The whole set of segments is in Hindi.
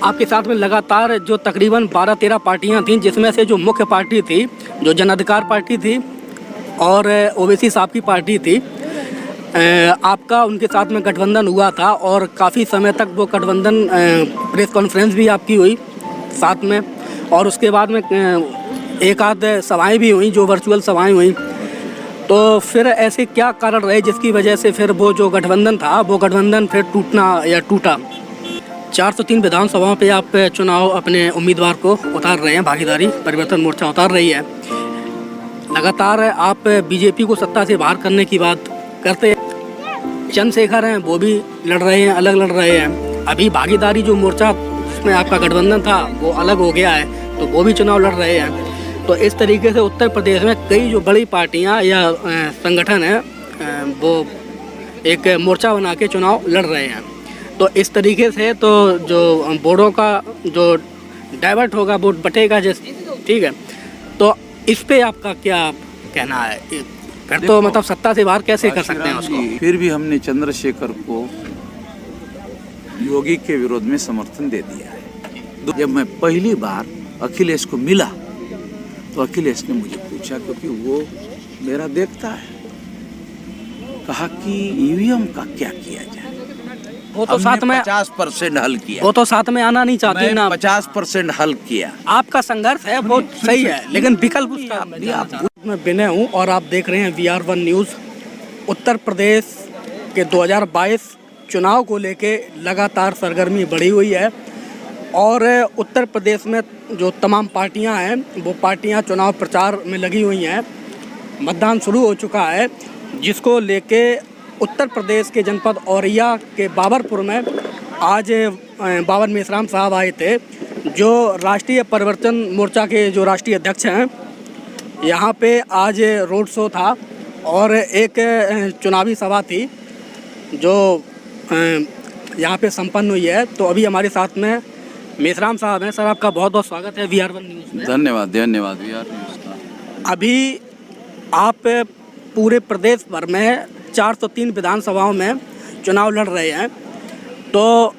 आपके साथ में लगातार जो तकरीबन 12-13 पार्टियां थीं, जिसमें से जो मुख्य पार्टी थी जो जन अधिकार पार्टी थी और ओवैसी साहब की पार्टी थी, आपका उनके साथ में गठबंधन हुआ था और काफ़ी समय तक वो गठबंधन प्रेस कॉन्फ्रेंस भी आपकी हुई साथ में, और उसके बाद में एक आध सभाएं भी हुई जो वर्चुअल सभाएं हुई। तो फिर ऐसे क्या कारण रहे जिसकी वजह से फिर वो जो गठबंधन था वो गठबंधन फिर टूटा? 403 विधानसभाओं पे आप चुनाव अपने उम्मीदवार को उतार रहे हैं, भागीदारी परिवर्तन मोर्चा उतार रही है। लगातार आप बीजेपी को सत्ता से बाहर करने की बात करते हैं। चंद्रशेखर हैं वो भी लड़ रहे हैं, अलग लड़ रहे हैं। अभी भागीदारी जो मोर्चा जिसमें आपका गठबंधन था वो अलग हो गया है, तो वो भी चुनाव लड़ रहे हैं। तो इस तरीके से उत्तर प्रदेश में कई जो बड़ी पार्टियां या संगठन हैं वो एक मोर्चा बना के चुनाव लड़ रहे हैं। तो इस तरीके से तो जो वोटों का जो डाइवर्ट होगा, वोट बटेगा जैसे, ठीक है, तो इस पे आपका क्या कहना है? फिर तो मतलब सत्ता से बाहर कैसे कर सकते हैं उसको? फिर भी हमने चंद्रशेखर को योगी के विरोध में समर्थन दे दिया है। जब मैं पहली बार अखिलेश को मिला तो अखिलेश ने मुझे पूछा, क्योंकि वो मेरा देखता है, कहा कि ईवीएम का क्या किया जाए। वो तो साथ में 50% हल किया, वो तो साथ में आना नहीं चाहती ना। 50% हल किया। आपका संघर्ष है वो सही है, लेकिन विकल्प उसका मैं विनय हूँ और आप देख रहे हैं VR1 न्यूज़। उत्तर प्रदेश के 2022 चुनाव को लेके लगातार सरगर्मी बढ़ी हुई है और उत्तर प्रदेश में जो तमाम पार्टियां हैं वो पार्टियां चुनाव प्रचार में लगी हुई हैं। मतदान शुरू हो चुका है, जिसको लेके उत्तर प्रदेश के जनपद औरैया के बाबरपुर में आज बाबर मेश्राम साहब आए थे, जो राष्ट्रीय परिवर्तन मोर्चा के जो राष्ट्रीय अध्यक्ष हैं। यहाँ पे आज रोड शो था और एक चुनावी सभा थी जो यहाँ पे संपन्न हुई है। तो अभी हमारे साथ में मेश्राम साहब हैं। सर, आपका बहुत बहुत स्वागत है VR1 न्यूज़ में। धन्यवाद VR न्यूज़ का। अभी आप पूरे प्रदेश भर में 403 विधानसभाओं में चुनाव लड़ रहे हैं, तो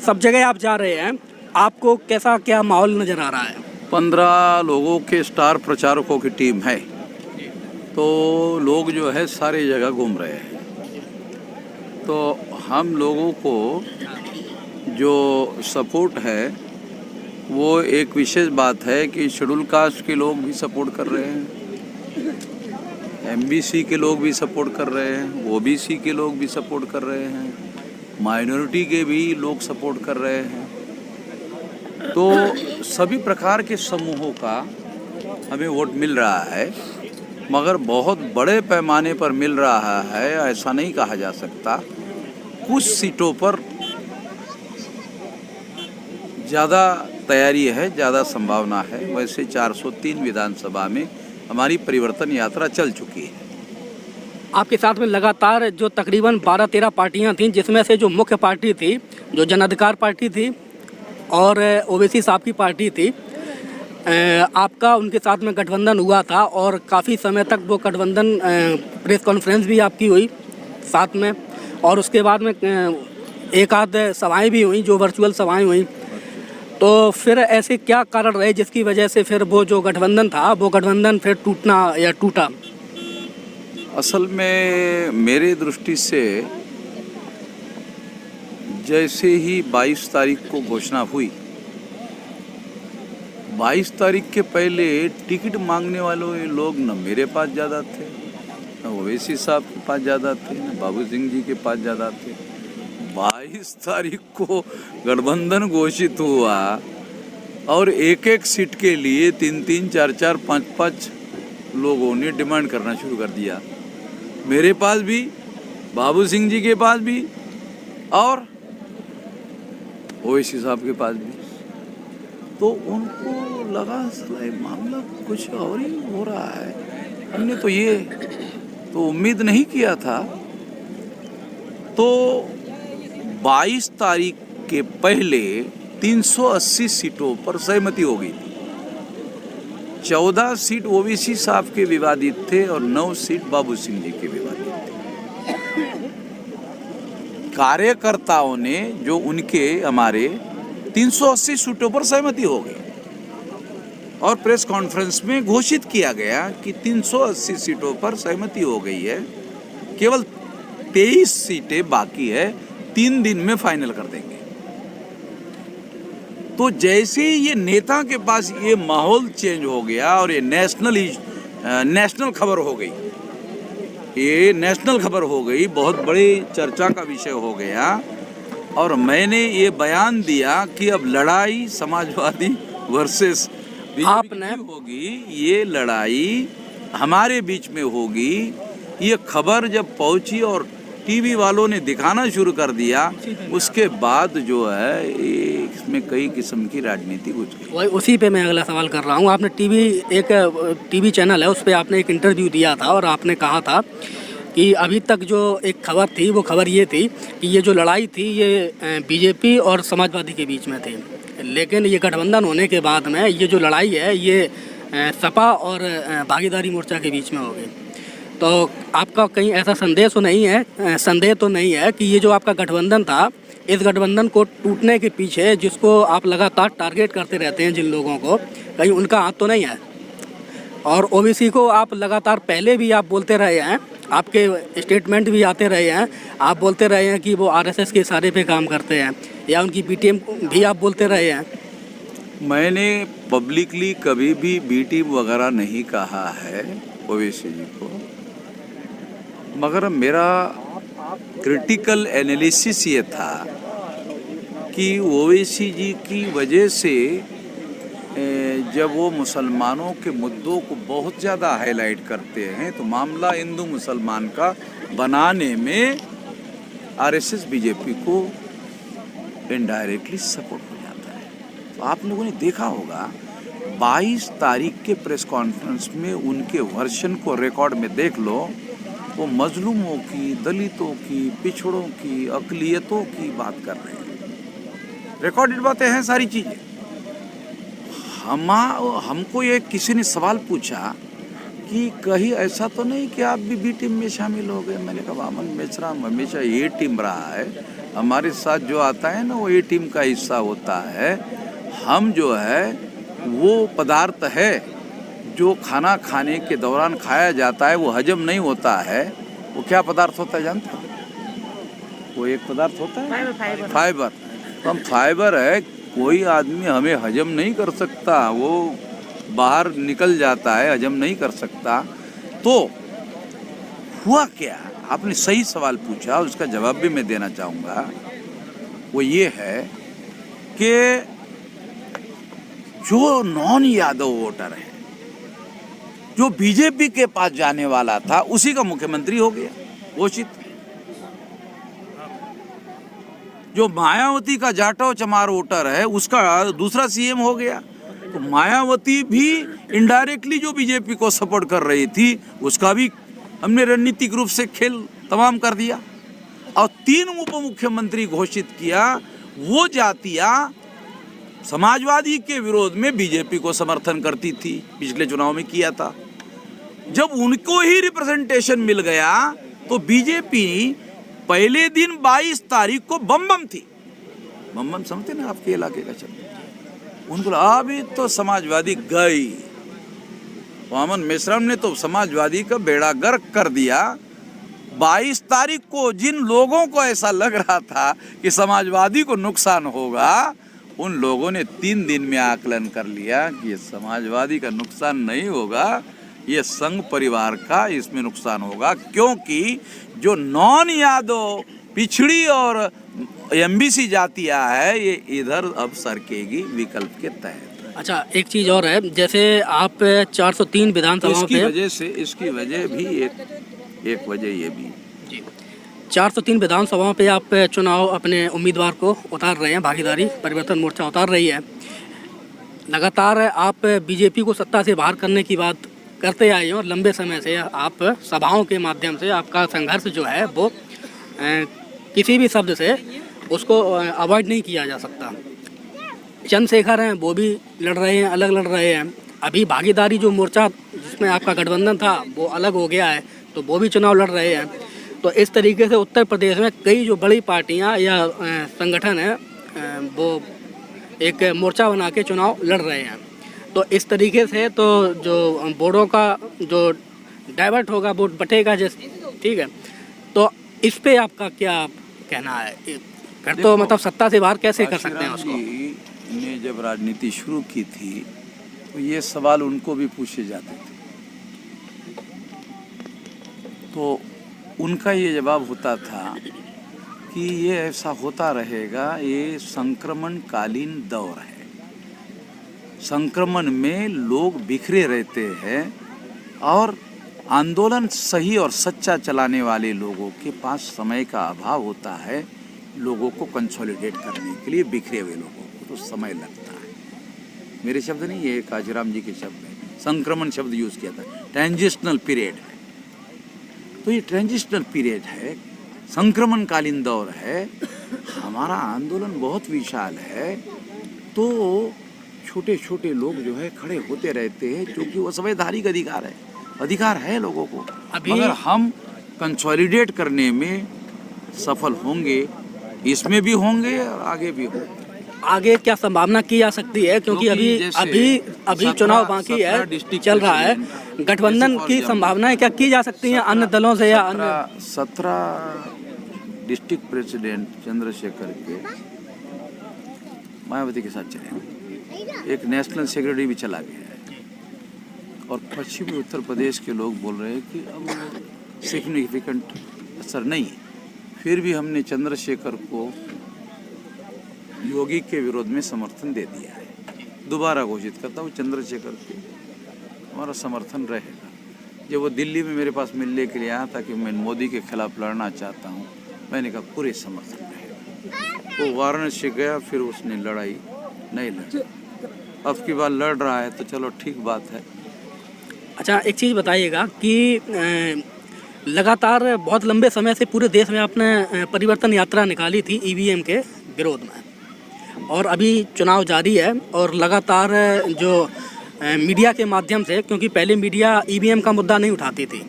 सब जगह आप जा रहे हैं, आपको कैसा क्या माहौल नज़र आ रहा है? 15 लोगों के स्टार प्रचारकों की टीम है, तो लोग जो है सारी जगह घूम रहे हैं। तो हम लोगों को जो सपोर्ट है वो एक विशेष बात है कि शेड्यूल कास्ट के लोग भी सपोर्ट कर रहे हैं, MBC के लोग भी सपोर्ट कर रहे हैं, OBC के लोग भी सपोर्ट कर रहे हैं, माइनॉरिटी के भी लोग सपोर्ट कर रहे हैं। तो सभी प्रकार के समूहों का हमें वोट मिल रहा है, मगर बहुत बड़े पैमाने पर मिल रहा है ऐसा नहीं कहा जा सकता। कुछ सीटों पर ज़्यादा तैयारी है, ज़्यादा संभावना है। वैसे 403 विधानसभा में हमारी परिवर्तन यात्रा चल चुकी है। आपके साथ में लगातार जो तकरीबन 12-13 पार्टियां थीं, जिसमें से जो मुख्य पार्टी थी जो जन अधिकार पार्टी थी और ओवैसी साहब की पार्टी थी, आपका उनके साथ में गठबंधन हुआ था और काफ़ी समय तक वो गठबंधन प्रेस कॉन्फ्रेंस भी आपकी हुई साथ में, और उसके बाद में एक आध सभाएं भी हुई जो वर्चुअल सभाएं हुई। तो फिर ऐसे क्या कारण रहे जिसकी वजह से फिर वो जो गठबंधन था वो गठबंधन फिर टूटा? असल में मेरे दृष्टि से जैसे ही 22 तारीख को घोषणा हुई, 22 तारीख के पहले टिकट मांगने वालों लोग न मेरे पास ज़्यादा थे, न ओवैसी साहब के पास ज़्यादा थे, न बाबू सिंह जी के पास ज़्यादा थे। 22 तारीख को गठबंधन घोषित हुआ और एक एक सीट के लिए 3-3, 4-4, 5-5 लोगों ने डिमांड करना शुरू कर दिया। मेरे पास भी, बाबू सिंह जी के पास भी और ओवैसी साहब के पास भी। तो उनको लगा साला मामला कुछ और ही हो रहा है, हमने तो ये तो उम्मीद नहीं किया था। तो 22 तारीख के पहले 380 सीटों पर सहमति हो गई थी। 14 सीट ओवैसी साहब के विवादित थे और 9 सीट बाबू सिंह जी के विवादित थे। कार्यकर्ताओं ने जो उनके हमारे 380 सीटों पर सहमति हो गई और प्रेस कॉन्फ्रेंस में घोषित किया गया कि 380 सीटों पर सहमति हो गई है, केवल 23 सीटें बाकी है, 3 दिन में फाइनल कर देंगे। तो जैसे ये नेता के पास ये माहौल चेंज हो गया और ये नेशनल खबर हो गई, ये नेशनल खबर हो गई, बहुत बड़ी चर्चा का विषय हो गया और मैंने ये बयान दिया कि अब लड़ाई समाजवादी वर्सेस आपने होगी, ये लड़ाई हमारे बीच में होगी। ये खबर जब पहुंची और टीवी वालों ने दिखाना शुरू कर दिया, उसके बाद जो है इसमें कई किस्म की राजनीति घुस गई। वही उसी पे मैं अगला सवाल कर रहा हूँ। आपने एक टीवी चैनल है, उस पर आपने एक इंटरव्यू दिया था और आपने कहा था कि अभी तक जो एक खबर थी वो खबर ये थी कि ये जो लड़ाई थी ये बीजेपी और समाजवादी के बीच में थी, लेकिन ये गठबंधन होने के बाद में ये जो लड़ाई है ये सपा और भागीदारी मोर्चा के बीच में हो गई। तो आपका कहीं ऐसा संदेह तो नहीं है कि ये जो आपका गठबंधन था, इस गठबंधन को टूटने के पीछे जिसको आप लगातार टारगेट करते रहते हैं, जिन लोगों को, कहीं उनका हाथ तो नहीं है? और ओबीसी को आप लगातार पहले भी आप बोलते रहे हैं, आपके स्टेटमेंट भी आते रहे हैं, आप बोलते रहे हैं कि वो आरएसएस के इशारे पे काम करते हैं या उनकी पीटीएम भी आप बोलते रहे हैं। मैंने पब्लिकली कभी भी बी टीम वगैरह नहीं कहा है ओवैसी जी को, मगर मेरा क्रिटिकल एनालिसिस ये था कि ओवैसी जी की वजह से जब वो मुसलमानों के मुद्दों को बहुत ज़्यादा हाईलाइट करते हैं तो मामला हिंदू मुसलमान का बनाने में आरएसएस बीजेपी को इनडायरेक्टली सपोर्ट हो जाता है। तो आप लोगों ने देखा होगा 22 तारीख के प्रेस कॉन्फ्रेंस में उनके वर्शन को रिकॉर्ड में देख लो, वो मजलूमों की, दलितों की, पिछड़ों की, अकलियतों की बात कर रहे हैं। रिकॉर्डेड बातें हैं सारी चीज़ें। हमको ये किसी ने सवाल पूछा कि कहीं ऐसा तो नहीं कि आप भी बी टीम में शामिल हो गए। मैंने कहा वामन मेश्राम हमेशा ए टीम रहा है, हमारे साथ जो आता है ना वो ए टीम का हिस्सा होता है। हम जो है वो पदार्थ है जो खाना खाने के दौरान खाया जाता है, वो हजम नहीं होता है। वो क्या पदार्थ होता है जानते हो? वो एक पदार्थ होता है फाइबर। तो हम फाइबर है, कोई आदमी हमें हजम नहीं कर सकता, वो बाहर निकल जाता है, हजम नहीं कर सकता। तो हुआ क्या? आपने सही सवाल पूछा, उसका जवाब भी मैं देना चाहूँगा। वो ये है कि जो नॉन यादव वोटर है, जो बीजेपी के पास जाने वाला था, उसी का मुख्यमंत्री हो गया घोषित। जो मायावती का जाटव चमार वोटर है, उसका दूसरा सीएम हो गया। तो मायावती भी इनडायरेक्टली जो बीजेपी को सपोर्ट कर रही थी, उसका भी हमने रणनीतिक रूप से खेल तमाम कर दिया और 3 उप मुख्यमंत्री घोषित किया। वो जातियां समाजवादी के विरोध में बीजेपी को समर्थन करती थी, पिछले चुनाव में किया था। जब उनको ही रिप्रेजेंटेशन मिल गया तो बीजेपी पहले दिन 22 तारीख को बम थी। बम समझते ना आपके इलाके का शब्द? उनको अभी तो समाजवादी गई। वामन मेश्राम ने तो समाजवादी का बेड़ा गर्क कर दिया। 22 तारीख को जिन लोगों को ऐसा लग रहा था कि समाजवादी को नुकसान होगा, उन लोगों ने 3 दिन में आकलन कर लिया कि ये समाजवादी का नुकसान नहीं होगा, ये संघ परिवार का इसमें नुकसान होगा, क्योंकि जो नॉन यादव, पिछड़ी और एमबीसी जातियां है, ये इधर अब सरकेगी विकल्प के तहत। अच्छा, एक चीज़ और है, जैसे आप 403 विधानसभाओं पे, इसकी वजह भी एक वजह ये भी जी 403 विधानसभाओं पे आप चुनाव अपने उम्मीदवार को उतार रहे हैं, भागीदारी परिवर्तन मोर्चा उतार रही है। लगातार आप बीजेपी को सत्ता से बाहर करने की बात करते आए हैं और लंबे समय से आप सभाओं के माध्यम से आपका संघर्ष जो है वो किसी भी शब्द से उसको अवॉइड नहीं किया जा सकता। चंद्रशेखर हैं, वो भी लड़ रहे हैं, अलग लड़ रहे हैं। अभी भागीदारी जो मोर्चा जिसमें आपका गठबंधन था वो अलग हो गया है, तो वो भी चुनाव लड़ रहे हैं। तो इस तरीके से उत्तर प्रदेश में कई जो बड़ी पार्टियां या संगठन हैं वो एक मोर्चा बना के चुनाव लड़ रहे हैं। तो इस तरीके से तो जो वोटों का जो डाइवर्ट होगा, वोट बटेगा जैसे, ठीक है। तो इस पे आपका क्या कहना है? फिर तो मतलब सत्ता से बाहर कैसे कर सकते हैं उसको? जी ने जब राजनीति शुरू की थी तो ये सवाल उनको भी पूछे जाते थे, तो उनका ये जवाब होता था कि ये ऐसा होता रहेगा, ये संक्रमणकालीन दौर है। संक्रमण में लोग बिखरे रहते हैं और आंदोलन सही और सच्चा चलाने वाले लोगों के पास समय का अभाव होता है। लोगों को कंसोलिडेट करने के लिए बिखरे हुए लोगों को तो समय लगता है। मेरे शब्द नहीं, ये काजीराम जी के शब्द है। संक्रमण शब्द यूज़ किया था। ट्रांजिशनल पीरियड है, तो ये ट्रांजिशनल पीरियड है, संक्रमणकालीन दौर है। हमारा आंदोलन बहुत विशाल है, तो छोटे छोटे लोग जो है खड़े होते रहते हैं, क्योंकि वो संवैधानिक अधिकार है लोगों को। मगर हम कंसोलिडेट करने में सफल होंगे, इसमें भी होंगे और आगे भी होंगे। आगे क्या संभावना की जा सकती है? क्योंकि अभी चुनाव बाकी है, चल रहा है, गठबंधन की संभावनाएं क्या की जा सकती हैं अन्य दलों से या अन्य? 17 डिस्ट्रिक्ट प्रेसिडेंट चंद्रशेखर के मायावती के साथ चले, एक नेशनल सेक्रेटरी भी चला गया है, और पश्चिमी उत्तर प्रदेश के लोग बोल रहे हैं कि अब सिग्निफिकेंट असर नहीं है। फिर भी हमने चंद्रशेखर को योगी के विरोध में समर्थन दे दिया है। दोबारा घोषित करता हूँ, चंद्रशेखर को हमारा समर्थन रहेगा। जब वो दिल्ली में मेरे पास मिलने के लिए आया था कि मैं मोदी के खिलाफ लड़ना चाहता हूँ, मैंने कहा पूरे समर्थन रहेगा। वो वाराणसी गया, फिर उसने लड़ाई नहीं लड़ी, अब की बार लड़ रहा है, तो चलो ठीक बात है। अच्छा, एक चीज़ बताइएगा कि लगातार बहुत लंबे समय से पूरे देश में आपने परिवर्तन यात्रा निकाली थी ईवीएम के विरोध में, और अभी चुनाव जारी है, और लगातार जो मीडिया के माध्यम से, क्योंकि पहले मीडिया ईवीएम का मुद्दा नहीं उठाती थी,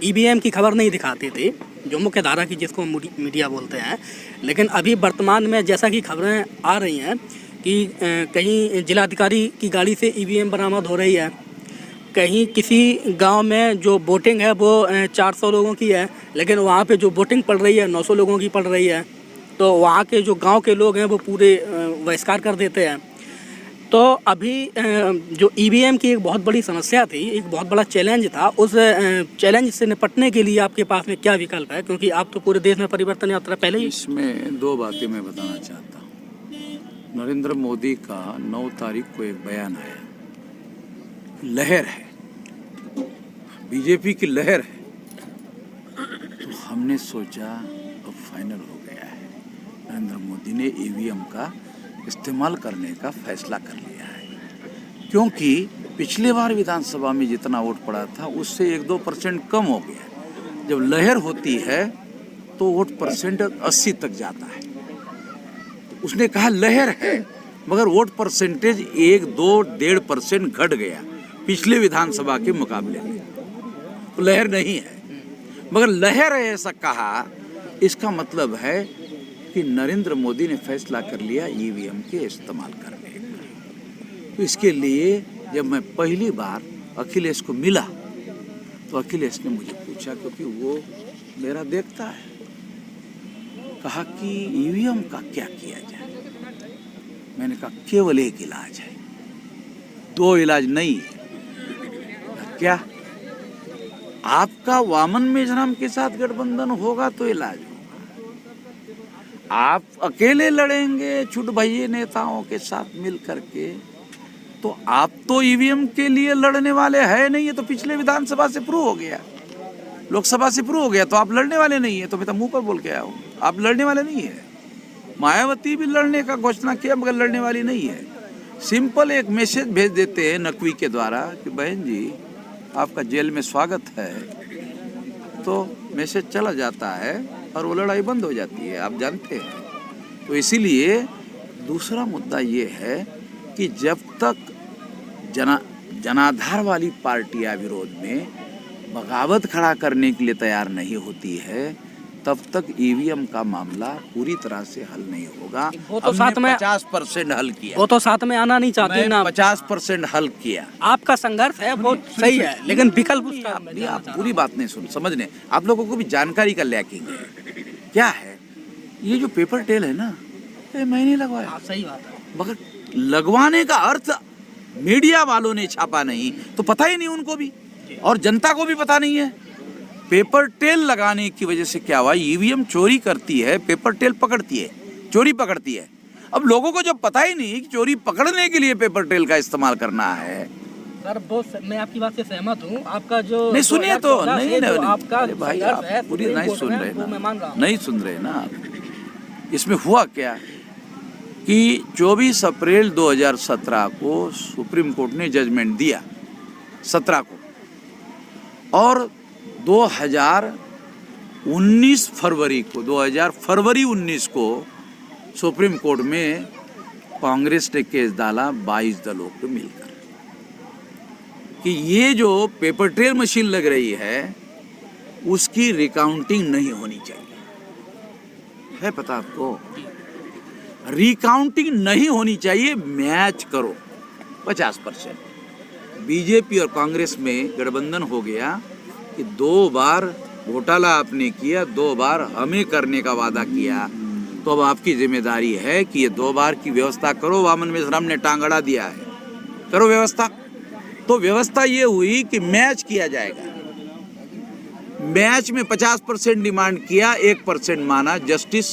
ईवीएम की खबर नहीं दिखाती थी, जो मुख्य धारा की जिसको मीडिया बोलते हैं, लेकिन अभी वर्तमान में जैसा कि खबरें आ रही हैं कि कहीं जिलाधिकारी की गाड़ी से ईवीएम बरामद हो रही है, कहीं किसी गांव में जो वोटिंग है वो 400 लोगों की है, लेकिन वहाँ पे जो वोटिंग पड़ रही है 900 लोगों की पड़ रही है, तो वहाँ के जो गांव के लोग हैं वो पूरे बहिष्कार कर देते हैं। तो अभी जो ईवीएम की एक बहुत बड़ी समस्या थी, एक बहुत बड़ा चैलेंज था, उस चैलेंज से निपटने के लिए आपके पास में क्या विकल्प है? क्योंकि आप तो पूरे देश में परिवर्तन यात्रा पहले ही। इसमें दो बातें मैं बताना चाहता हूँ। नरेंद्र मोदी का 9 तारीख को एक बयान आया, लहर है, बीजेपी की लहर है, तो हमने सोचा अब फाइनल हो गया है, नरेंद्र मोदी ने ईवीएम का इस्तेमाल करने का फैसला कर लिया है। क्योंकि पिछले बार विधानसभा में जितना वोट पड़ा था उससे 1-2% कम हो गया। जब लहर होती है तो वोट परसेंट 80 तक जाता है। उसने कहा लहर है, मगर वोट परसेंटेज 1-2-1.5% घट गया पिछले विधानसभा के मुकाबले में, तो लहर नहीं है। मगर लहर है ऐसा कहा, इसका मतलब है कि नरेंद्र मोदी ने फैसला कर लिया ईवीएम के इस्तेमाल करने का। तो इसके लिए जब मैं पहली बार अखिलेश को मिला तो अखिलेश ने मुझे पूछा, क्योंकि वो मेरा देखता है, कहा कि ईवीएम का क्या किया जाए। मैंने कहा केवल एक इलाज है, 2 इलाज नहीं है। क्या? आपका वामन मेजराम के साथ गठबंधन होगा तो इलाज होगा, आप अकेले लड़ेंगे छुट भइये नेताओं के साथ मिल करके, तो आप तो ईवीएम के लिए लड़ने वाले हैं नहीं। है तो पिछले विधानसभा से प्रूव हो गया, लोकसभा से प्रूव हो गया, तो आप लड़ने वाले नहीं है। तो मैं तो मुंह पर बोल के आया हूँ, आप लड़ने वाले नहीं है। मायावती भी लड़ने का घोषणा किया, मगर लड़ने वाली नहीं है। सिंपल एक मैसेज भेज देते हैं नकवी के द्वारा कि बहन जी आपका जेल में स्वागत है, तो मैसेज चला जाता है और वो लड़ाई बंद हो जाती है, आप जानते हैं। तो इसीलिए दूसरा मुद्दा ये है कि जब तक जनाधार वाली पार्टियां विरोध में बगावत खड़ा करने के लिए तैयार नहीं होती है, तब तक ईवीएम का मामला पूरी तरह से हल नहीं होगा। वो तो साथ में 50% हल किया, वो तो साथ में आना नहीं चाहती ना। 50% हल किया। आपका संघर्ष है वो सही है, लेकिन विकल्प उसका आप पूरी बात नहीं समझने, आप लोगों को भी जानकारी का लैकिंग है। क्या है ये जो पेपर टेल है ना, ये मैं नहीं लगवाया। सही बात है, मगर लगवाने का अर्थ मीडिया वालों ने छापा नहीं तो पता ही नहीं उनको भी, और जनता को भी पता नहीं है। पेपर टेल लगाने की वजह से क्या हुआ, ईवीएम चोरी करती है, पेपर टेल पकड़ती है, चोरी पकड़ती है। अब लोगों को जब पता ही नहीं कि चोरी पकड़ने के लिए पेपर टेल का इस्तेमाल करना है। सर वो मैं आपकी बात से सहमत हूँ। आपका जो नहीं सुनिए तो नहीं आपका अरे भाई आप पूरी नहीं सुन रहे ना, नहीं सुन रहे ना। इसमें हुआ क्या कि 24 अप्रैल 2017 को सुप्रीम कोर्ट ने जजमेंट दिया 17 को, और 2019 फरवरी को 2019 को सुप्रीम कोर्ट में कांग्रेस ने केस डाला 22 दलों को मिलकर कि ये जो पेपर ट्रेल मशीन लग रही है उसकी रिकाउंटिंग नहीं होनी चाहिए। है पता आपको, रिकाउंटिंग नहीं होनी चाहिए, मैच करो 50%। बीजेपी और कांग्रेस में गठबंधन हो गया कि 2 बार घोटाला आपने किया, 2 बार हमें करने का वादा किया, तो अब आपकी जिम्मेदारी है कि ये 2 बार की व्यवस्था करो। वामन मेश्राम ने टांग अड़ा दिया है, करो व्यवस्था। तो व्यवस्था ये हुई कि मैच किया जाएगा। मैच में 50% डिमांड किया, 1% माना जस्टिस,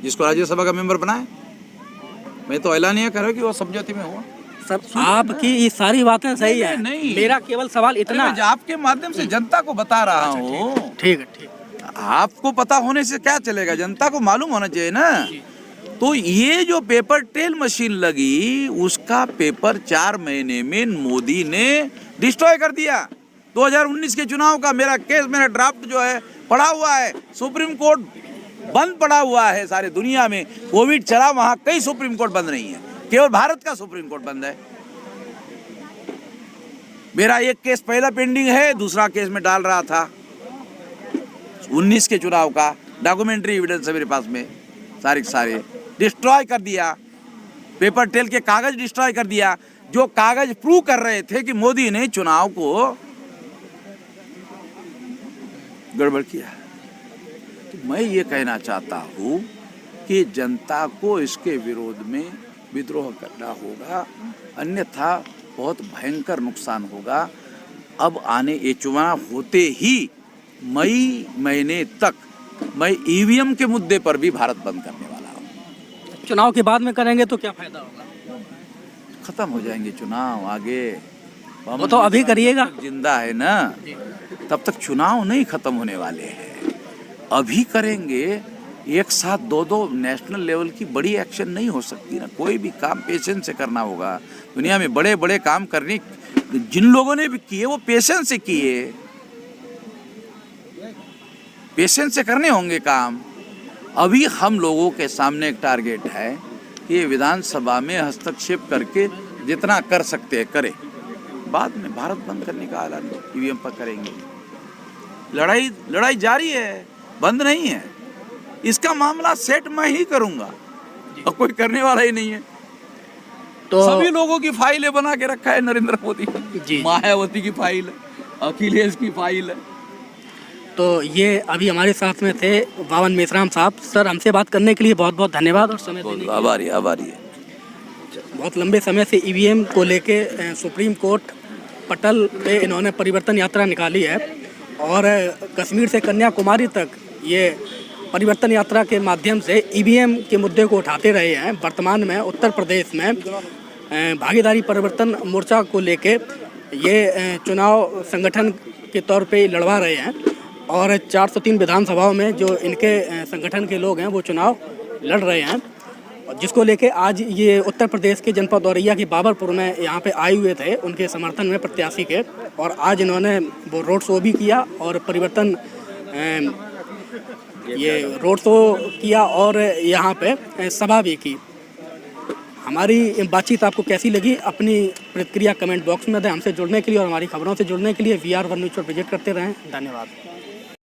जिसको राज्यसभा का मेंबर बनाए। मैं तो ऐलानिया कर रहा हूं कि वो समझौते में हुआ। सर आपकी ये सारी बातें सही है, नहीं, मेरा केवल सवाल इतना मैं आपके माध्यम से जनता को बता रहा हूँ। ठीक है, ठीक। आपको पता होने से क्या चलेगा, जनता को मालूम होना चाहिए ना। तो ये जो पेपर टेल मशीन लगी उसका पेपर 4 महीने में मोदी ने डिस्ट्रॉय कर दिया। 2019 के चुनाव का मेरा केस, मेरा ड्राफ्ट जो है पड़ा हुआ है, सुप्रीम कोर्ट बंद पड़ा हुआ है। सारे दुनिया में कोविड चला, वहां कई सुप्रीम कोर्ट बंद नहीं है, केवल भारत का सुप्रीम कोर्ट बंद है। मेरा एक केस पहला पेंडिंग है, दूसरा केस में डाल रहा था 19 के चुनाव का, डॉक्यूमेंट्री एविडेंस है मेरे पास में, सारे डिस्ट्रॉय कर दिया। पेपर टेल के कागज डिस्ट्रॉय कर दिया, जो कागज प्रूव कर रहे थे कि मोदी ने चुनाव को गड़बड़ किया। तो मैं ये कहना चाहता हूँ कि जनता को इसके विरोध में विद्रोह करना होगा, अन्यथा बहुत भयंकर नुकसान होगा। अब आने ये चुनाव होते ही मई महीने तक मैं ईवीएम के मुद्दे पर भी भारत बंद करने वाला हूँ। चुनाव के बाद में करेंगे तो क्या फायदा होगा? खत्म हो जाएंगे चुनाव आगे। वो तो अभी करिएगा, जिंदा है ना, तब तक चुनाव नहीं खत्म होने वाले हैं। अभी करेंगे एक साथ 2 नेशनल लेवल की बड़ी एक्शन नहीं हो सकती ना। कोई भी काम पेशेंस से करना होगा। दुनिया में बड़े बड़े काम करने जिन लोगों ने भी किए वो पेशेंस से किए, पेशेंस से करने होंगे काम। अभी हम लोगों के सामने एक टारगेट है कि विधानसभा में हस्तक्षेप करके जितना कर सकते हैं करें, बाद में भारत बंद करने का ऐलान ईवीएम पर करेंगे। लड़ाई जारी है, बंद नहीं है। इसका मामला सेट मैं ही करूंगा और कोई करने वाला ही नहीं है। तो सभी लोगों की फाइलें बना के रखा है नरेंद्र मोदी जी, मायावती की फाइल है, अखिलेश की फाइल है। तो ये अभी हमारे साथ में थे वामन मेश्राम साहब। सर हमसे बात करने के लिए बहुत बहुत धन्यवाद और समय देने के लिए। आभारी है। बहुत लंबे समय से ईवीएम को लेके सुप्रीम कोर्ट पटल पे इन्होंने परिवर्तन यात्रा निकाली है और कश्मीर से कन्याकुमारी तक ये परिवर्तन यात्रा के माध्यम से ईवीएम के मुद्दे को उठाते रहे हैं। वर्तमान में उत्तर प्रदेश में भागीदारी परिवर्तन मोर्चा को लेके ये चुनाव संगठन के तौर पे लड़वा रहे हैं और 403 विधानसभाओं में जो इनके संगठन के लोग हैं वो चुनाव लड़ रहे हैं, जिसको लेके आज ये उत्तर प्रदेश के जनपद औरैया की बाबरपुर में यहाँ पे आए हुए थे उनके समर्थन में प्रत्याशी के, और आज इन्होंने वो रोड शो भी किया और परिवर्तन ये रोड शो किया और यहाँ पे सभा भी की। हमारी बातचीत आपको कैसी लगी, अपनी प्रतिक्रिया कमेंट बॉक्स में दें। हमसे जुड़ने के लिए और हमारी खबरों से जुड़ने के लिए VR1 न्यूज़ पर विजिट करते रहें। धन्यवाद।